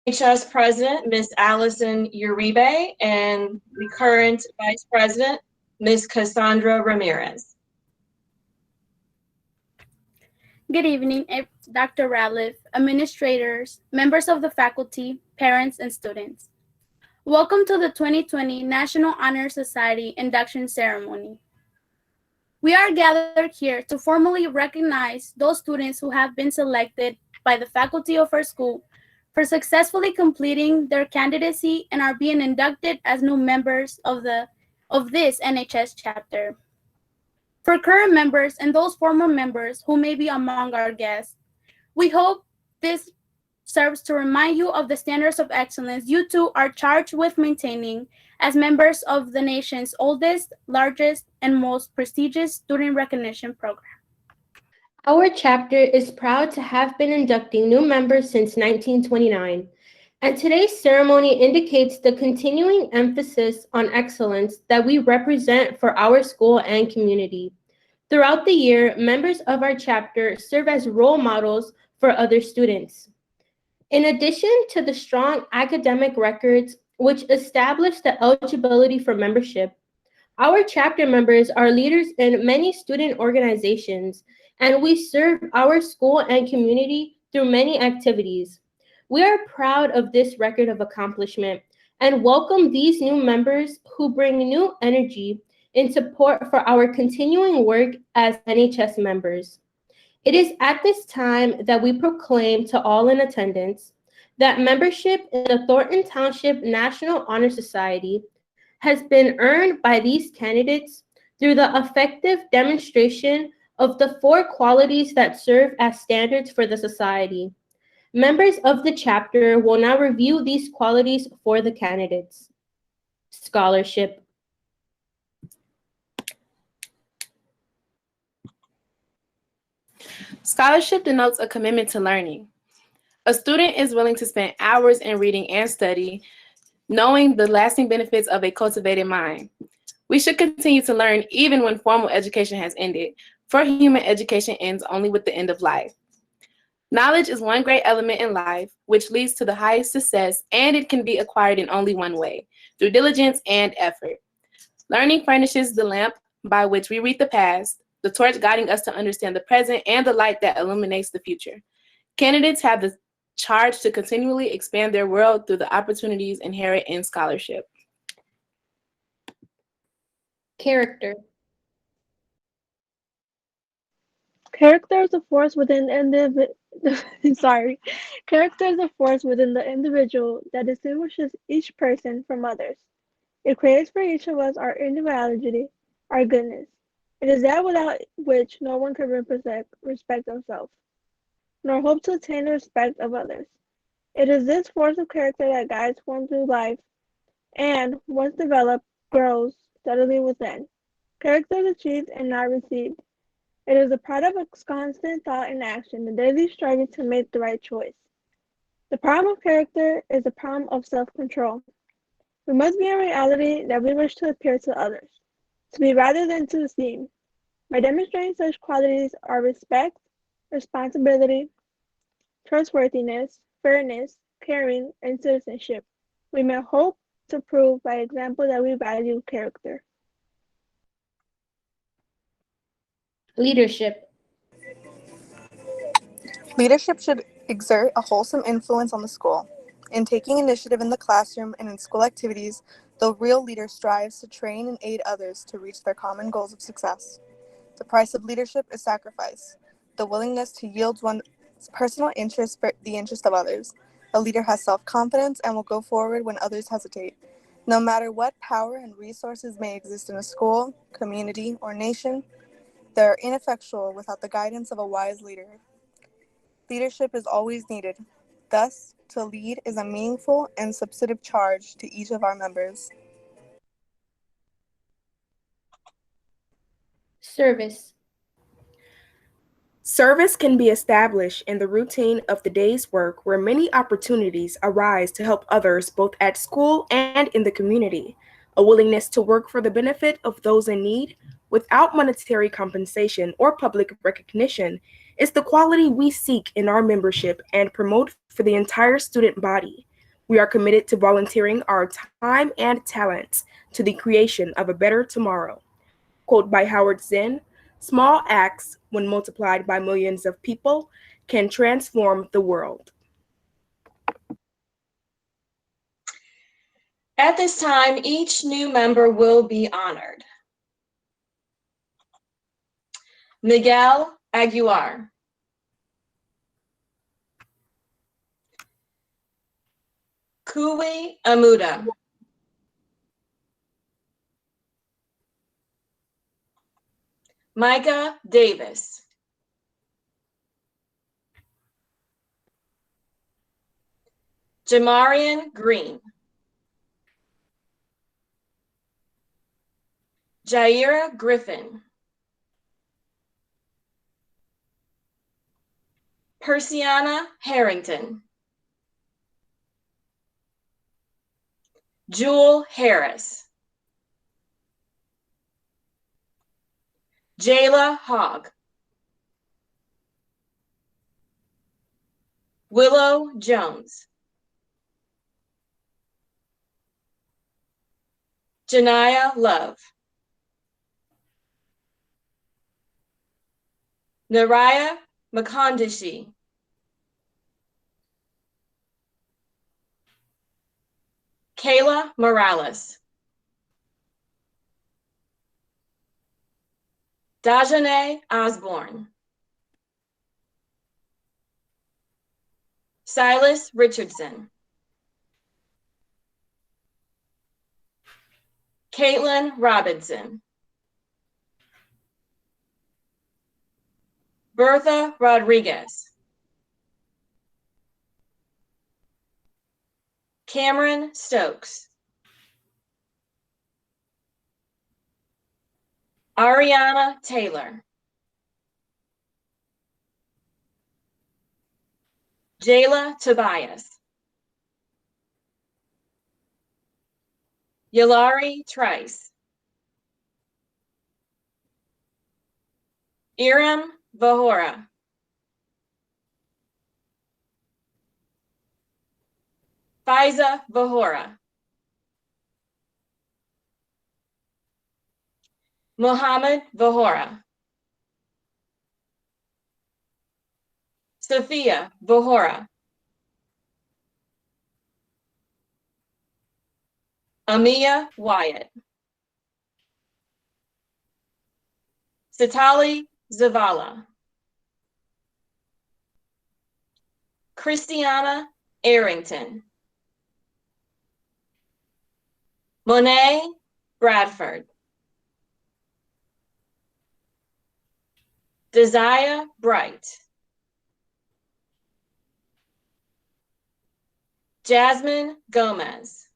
NHS President, Ms. Allison Uribe, and the current Vice President, Ms. Cassandra Ramirez. Good evening, Dr. Ratliff, administrators, members of the faculty, parents, and students. Welcome to the 2020 National Honor Society Induction Ceremony. We are gathered here to formally recognize those students who have been selected by the faculty of our school for successfully completing their candidacy and are being inducted as new members of this NHS chapter. For current members and those former members who may be among our guests, we hope this serves to remind you of the standards of excellence you too are charged with maintaining as members of the nation's oldest, largest, and most prestigious student recognition program. Our chapter is proud to have been inducting new members since 1929, and today's ceremony indicates the continuing emphasis on excellence that we represent for our school and community. Throughout the year, members of our chapter serve as role models for other students. In addition to the strong academic records which establish the eligibility for membership, our chapter members are leaders in many student organizations, and we serve our school and community through many activities. We are proud of this record of accomplishment and welcome these new members who bring new energy in support for our continuing work as NHS members. It is at this time that we proclaim to all in attendance that membership in the Thornton Township National Honor Society has been earned by these candidates through the effective demonstration of the 4 qualities that serve as standards for the society. Members of the chapter will now review these qualities for the candidates. Scholarship. Scholarship denotes a commitment to learning. A student is willing to spend hours in reading and study, knowing the lasting benefits of a cultivated mind. We should continue to learn even when formal education has ended, for human education ends only with the end of life. Knowledge is one great element in life, which leads to the highest success, and it can be acquired in only one way, through diligence and effort. Learning furnishes the lamp by which we read the past, the torch guiding us to understand the present, and the light that illuminates the future. Candidates have the charge to continually expand their world through the opportunities inherent in scholarship. Character. Character is a force within Character is a force within the individual that distinguishes each person from others. It creates for each of us our individuality, our goodness. It is that without which no one can respect himself, nor hope to attain the respect of others. It is this force of character that guides one through life and, once developed, grows steadily within. Character is achieved and not received. It is a product of constant thought and action, the daily striving to make the right choice. The problem of character is the problem of self-control. We must be in reality that we wish to appear to others, to be rather than to seem. By demonstrating such qualities are respect, responsibility, trustworthiness, fairness, caring, and citizenship. We may hope to prove by example that we value character. Leadership. Leadership should exert a wholesome influence on the school. In taking initiative in the classroom and in school activities, the real leader strives to train and aid others to reach their common goals of success. The price of leadership is sacrifice, the willingness to yield one's personal interest for the interest of others. A leader has self-confidence and will go forward when others hesitate. No matter what power and resources may exist in a school, community, or nation, they are ineffectual without the guidance of a wise leader. Leadership is always needed. Thus, to lead is a meaningful and substantive charge to each of our members. Service. Service can be established in the routine of the day's work where many opportunities arise to help others both at school and in the community. A willingness to work for the benefit of those in need without monetary compensation or public recognition is the quality we seek in our membership and promote for the entire student body. We are committed to volunteering our time and talents to the creation of a better tomorrow. Quote by Howard Zinn, "Small acts, when multiplied by millions of people, can transform the world." At this time, each new member will be honored. Miguel Aguilar. Kui Amuda. Micah Davis. Jamarian Green. Jaira Griffin. Persiana Harrington. Jewel Harris. Jayla Hogg. Willow Jones. Janiyah Love. Naraya Makondishi. Kayla Morales. Dajane Osborne. Silas Richardson. Caitlin Robinson. Bertha Rodriguez. Cameron Stokes. Ariana Taylor. Jayla Tobias. Yalari Trice. Iram Vahora. Faiza Vahora. Muhammad Vahora. Sophia Vahora. Amia Wyatt. Sitali Zavala. Christiana Arrington. Monet Bradford. Desire Bright. Jasmine Gomez.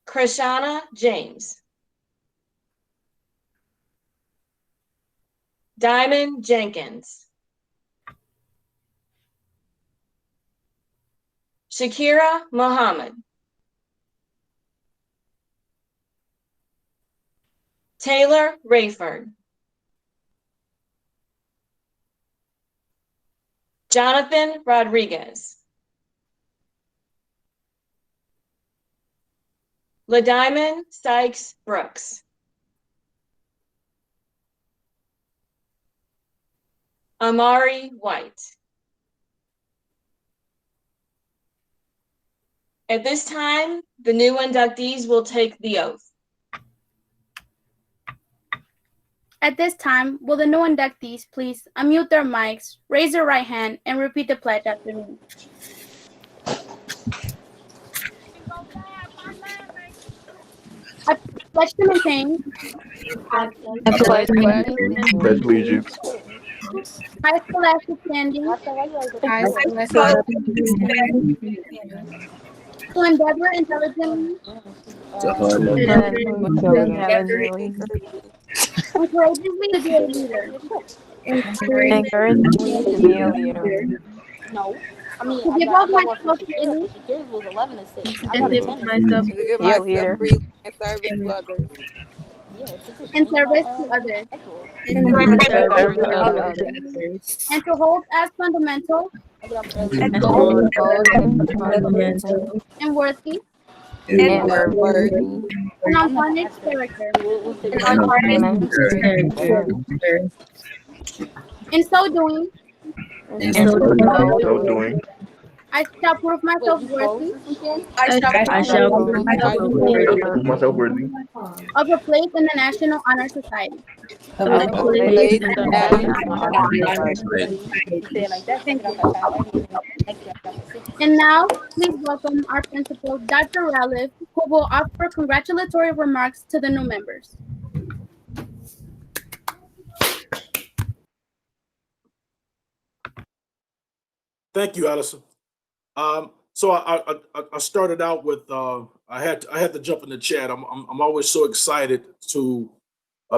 Krishana James. Diamond Jenkins. Shakira Muhammad. Taylor Rayford. Jonathan Rodriguez. LaDiamond Sykes Brooks. Amari White. At this time, the new inductees will take the oath. At this time, will the new inductees please unmute their mics, raise their right hand, and repeat the pledge after me. I pledge to maintain Pledge allegiance high scholastic standing to endeavor intelligently to harmony and courageously to be a leader. Encourage me to be a leader. To give up myself freely And give myself Give be a myself leader. freely and service to others. in service to others. and to hold as fundamental and worthy and untarnished character. In so doing, In so doing, I shall prove myself worthy prove myself worthy of a place in the National Honor Society. And now, please welcome our principal, Dr. Raleigh, who will offer congratulatory remarks to the new members. Thank you, Allison. So I started out with I had to jump in the chat. I'm always so excited to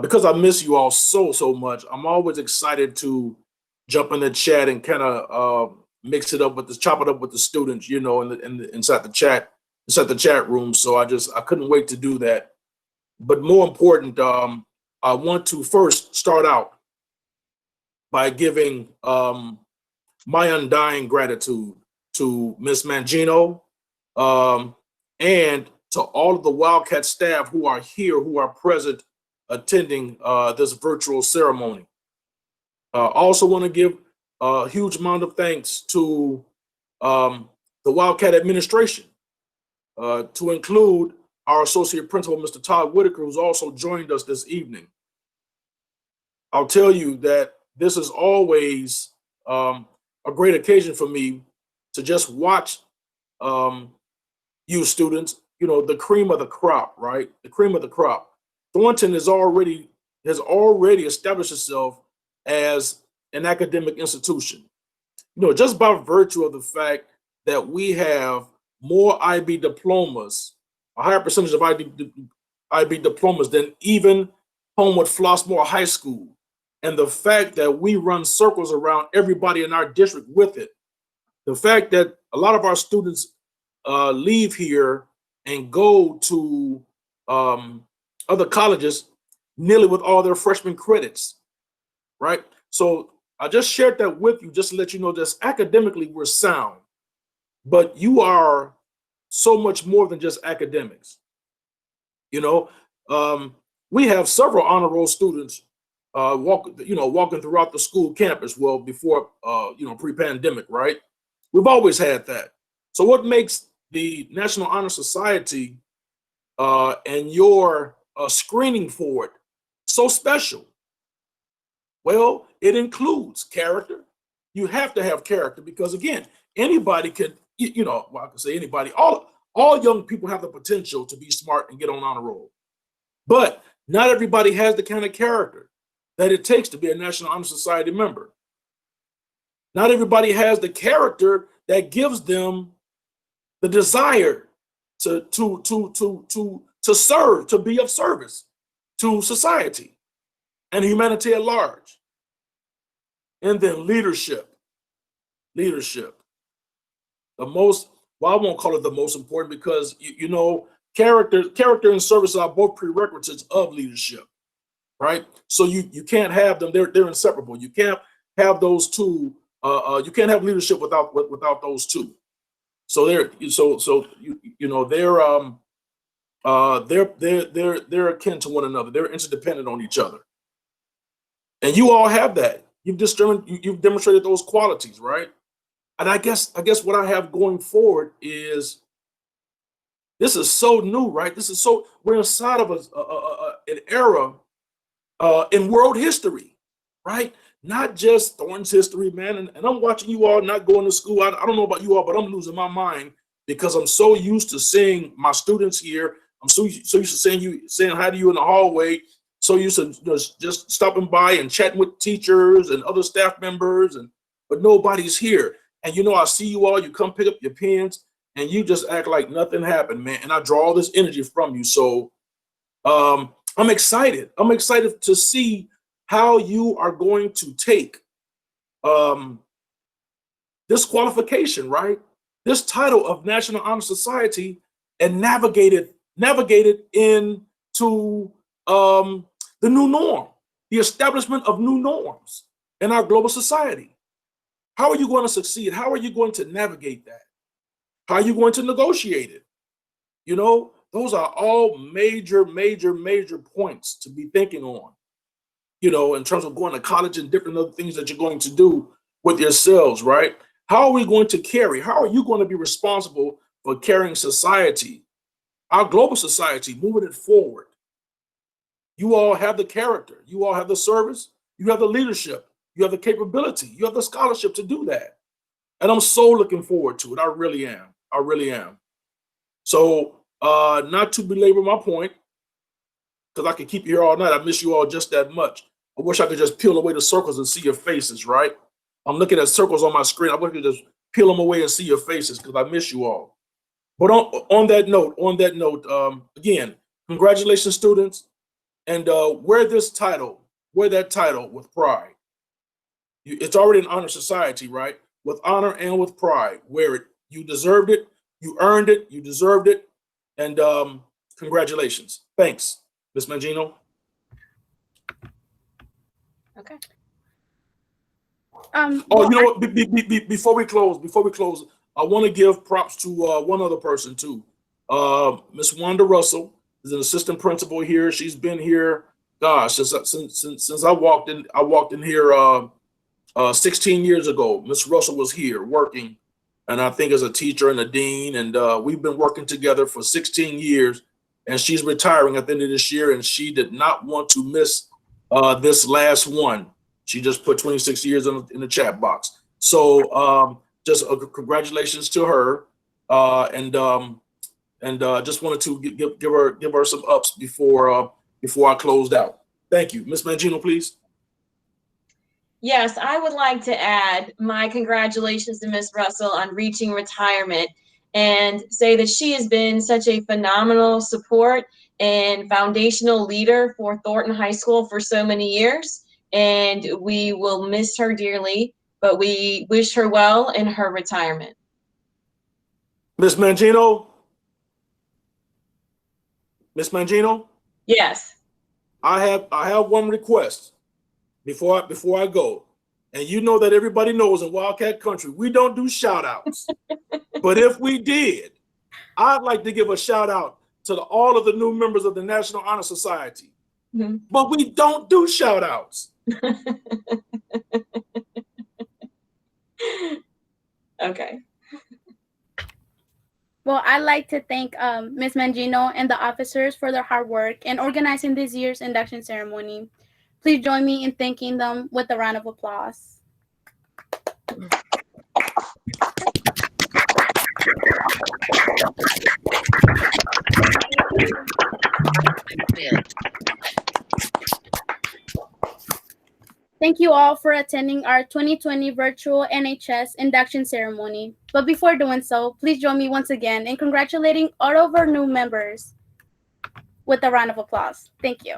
because I miss you all so much. I'm always excited to jump in the chat and kind of mix it up with chop it up with the students, you know, inside the chat room. So I couldn't wait to do that. But more important, I want to first start out by giving my undying gratitude to Ms. Mangino and to all of the Wildcat staff who are here, who are present, attending this virtual ceremony. I also want to give a huge amount of thanks to the Wildcat administration, to include our associate principal, Mr. Todd Whitaker, who's also joined us this evening. I'll tell you that this is always a great occasion for me to just watch you students, you know, the cream of the crop, right? The cream of the crop. Thornton has already established itself as an academic institution. You know, just by virtue of the fact that we have more IB diplomas, a higher percentage of IB diplomas than even Homewood Flossmoor High School. And the fact that we run circles around everybody in our district with it. The fact that a lot of our students leave here and go to other colleges nearly with all their freshman credits, right? So I just shared that with you just to let you know that academically we're sound, but you are so much more than just academics. You know, we have several honor roll students walking throughout the school campus. Well, before pre-pandemic, right? We've always had that. So what makes the National Honor Society and your screening for it so special? Well, it includes character. You have to have character because, again, anybody can, I can say anybody, all young people have the potential to be smart and get on honor roll. But not everybody has the kind of character that it takes to be a National Honor Society member. Not everybody has the character that gives them the desire to serve, to be of service to society and humanity at large. And then leadership. The most, well, I won't call it the most important because character and service are both prerequisites of leadership, right? So you can't have them, they're inseparable. You can't have those two, you can't have leadership without those two. So they're akin to one another. They're interdependent on each other. And you all have that. You've demonstrated those qualities, right? And I guess what I have going forward is this is so new, right? We're inside of an era in world history, right? Not just Thornton's history, man. And I'm watching you all not going to school. I don't know about you all, but I'm losing my mind because I'm so used to seeing my students here. I'm so used to saying hi to you in the hallway. So used to just stopping by and chatting with teachers and other staff members, but nobody's here. And I see you all. You come pick up your pens, and you just act like nothing happened, man. And I draw all this energy from you. So I'm excited. I'm excited to see how you are going to take this qualification, right? This title of National Honor Society and navigate it into the new norm, the establishment of new norms in our global society. How are you going to succeed? How are you going to navigate that? How are you going to negotiate it? You know, those are all major points to be thinking on, you know, in terms of going to college and different other things that you're going to do with yourselves, right? How are we going to carry? How are you going to be responsible for carrying society, our global society, moving it forward? You all have the character, you all have the service, you have the leadership, you have the capability, you have the scholarship to do that. And I'm so looking forward to it. I really am. I really am. So not to belabor my point, because I could keep you here all night. I miss you all just that much. I wish I could just peel away the circles and see your faces, right? I'm looking at circles on my screen. I wish I could just peel them away and see your faces because I miss you all. But on that note, again, congratulations, students. And wear that title with pride. It's already an honor society, right? With honor and with pride. Wear it. You deserved it. You earned it. You deserved it. And congratulations. Thanks, Ms. Mangino. Okay. You know what? Before we close, I want to give props to one other person too. Miss Wanda Russell is an assistant principal here. She's been here, gosh, since I walked in here 16 years ago. Miss Russell was here working, and I think as a teacher and a dean, and we've been working together for 16 years. And she's retiring at the end of this year, and she did not want to miss this last one. She just put 26 years in the chat box. So just congratulations to her, and just wanted to give her some ups before I closed out. Thank you, Ms. Mangino, please. Yes, I would like to add my congratulations to Ms. Russell on reaching retirement, and say that she has been such a phenomenal support and foundational leader for Thornton High School for so many years. And we will miss her dearly, but we wish her well in her retirement. Ms. Mangino? Ms. Mangino? Yes. I have one request before I go. And you know that everybody knows in Wildcat Country, we don't do shout outs. But if we did, I'd like to give a shout out to all of the new members of the National Honor Society. Mm-hmm. But we don't do shout outs. Okay. Well, I'd like to thank Ms. Mangino and the officers for their hard work in organizing this year's induction ceremony. Please join me in thanking them with a round of applause. Thank you all for attending our 2020 virtual NHS induction ceremony. But before doing so, please join me once again in congratulating all of our new members with a round of applause. Thank you.